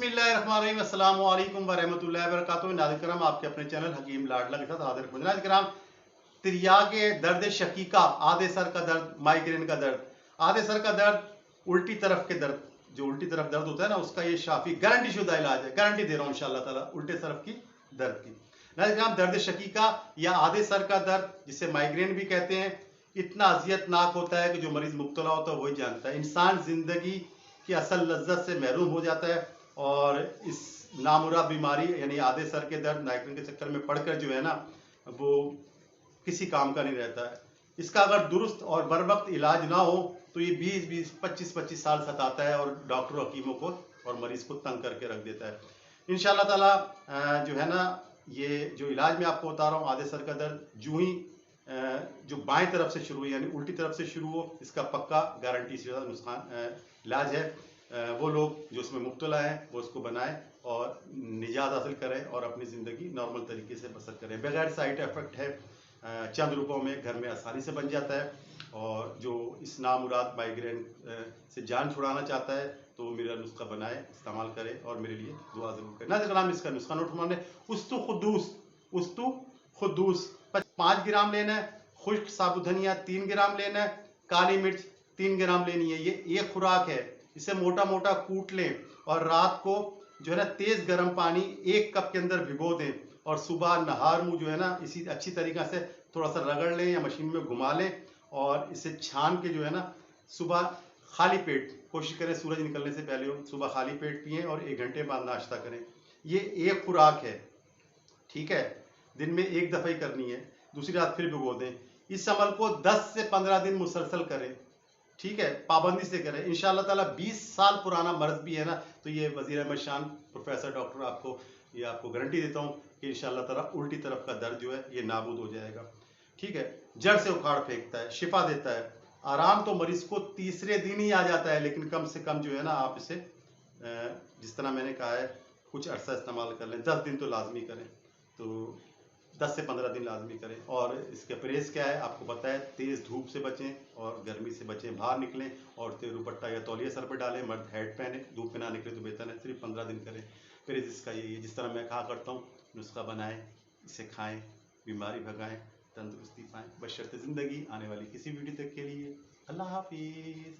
बिस्मिल्लाहिर्रहमानिर्रहीम अस्सलाम वालेकुम व रहमतुल्लाहि व बरकातुहू। नाज़रीन किराम, आपके अपने चैनल हकीम लाडला के साथ हाजिर हूं। नाज़रीन किराम, तिर्याके दर्द शकीका, आधे सर का दर्द, माइग्रेन का दर्द, आधे सर का दर्द, उल्टी तरफ के दर्द, जो उल्टी तरफ दर्द होता है ना, उसका ये शाफी गारंटी शुदा इलाज है। गारंटी दे रहा हूं इंशाअल्लाह ताला उल्टे तरफ की दर्द की। नाज़रीन किराम, दर्द शकीका या आधे सर का दर्द, जिसे माइग्रेन भी कहते हैं, इतना अजियतनाक होता है कि जो मरीज मुब्तला होता है वही जानता है। इंसान जिंदगी की असल लज्जत से महरूम हो जाता है और इस नामुराद बीमारी यानी आधे सर के दर्द, माइग्रेन के चक्कर में पड़कर जो है ना, वो किसी काम का नहीं रहता है। इसका अगर दुरुस्त और बर वक्त इलाज ना हो तो ये 20-20, 25-25 साल सताता है और डॉक्टर हकीमों को और मरीज को तंग करके रख देता है। इंशाअल्लाह ताला जो है ना, ये जो इलाज मैं आपको बता रहा हूँ, आधे सर का दर्द जूं ही जो बाएं तरफ से शुरू हो यानी उल्टी तरफ से शुरू हो, इसका पक्का गारंटी से नुस्खान इलाज है। वो लोग जो इसमें मुब्तला हैं वो इसको बनाएं और निजात हासिल करें और अपनी ज़िंदगी नॉर्मल तरीके से बसर करें। बगैर साइड इफ़ेक्ट है, चंद रुपयों में घर में आसानी से बन जाता है। और जो इस नामुराद माइग्रेन से जान छुड़ाना चाहता है तो मेरा नुस्खा बनाए, इस्तेमाल करे और मेरे लिए दुआ ज़रूर करें। नाज़रीन किराम, इसका नुस्खा नोट माने, उस्तु खुद्दूस 5 ग्राम लेना है, खुश्क साबुत धनिया 3 ग्राम लेना है, काली मिर्च 3 ग्राम लेनी है। ये एक खुराक है। इसे मोटा मोटा कूट लें और रात को जो है ना तेज गर्म पानी 1 कप के अंदर भिगो दें और सुबह नहार मुंह जो है ना इसी अच्छी तरीक़ा से थोड़ा सा रगड़ लें या मशीन में घुमा लें और इसे छान के जो है ना सुबह खाली पेट, कोशिश करें सूरज निकलने से पहले हो, सुबह खाली पेट पिएं और 1 घंटे बाद नाश्ता करें। ये एक खुराक है, ठीक है। दिन में 1 दफ़ा ही करनी है, दूसरी रात फिर भिगो दें। इस अमल को 10 से 15 दिन मुसलसल करें, ठीक है, पाबंदी से करें। इंशाअल्लाह ताला 20 साल पुराना मर्ज भी है ना, तो ये वज़ीर अहमद शान प्रोफेसर डॉक्टर आपको गारंटी देता हूँ कि इंशाअल्लाह ताला उल्टी तरफ का दर्द जो है ये नाबूद हो जाएगा, ठीक है। जड़ से उखाड़ फेंकता है, शिफा देता है। आराम तो मरीज को तीसरे दिन ही आ जाता है, लेकिन कम से कम जो है ना आप इसे जिस तरह मैंने कहा है कुछ अरसा इस्तेमाल कर लें, 10 दिन तो लाजमी करें, तो 10 से 15 दिन लाजमी करें। और इसका परहेज क्या है आपको पता है, तेज़ धूप से बचें और गर्मी से बचें, बाहर निकलें और दुपट्टा या तौलिया सर पर डालें, मर्द हैट पहने, धूप में ना निकले तो बेहतर है। सिर्फ 15 दिन करें। परहेज इसका यही है, जिस तरह मैं कहा करता हूँ, नुस्खा बनाएं, इसे खाएं, बीमारी भगाएं, तंदुरुस्ती पाएं, बशर्ते ज़िंदगी। आने वाली किसी वीडियो तक के लिए अल्लाह हाफिज़।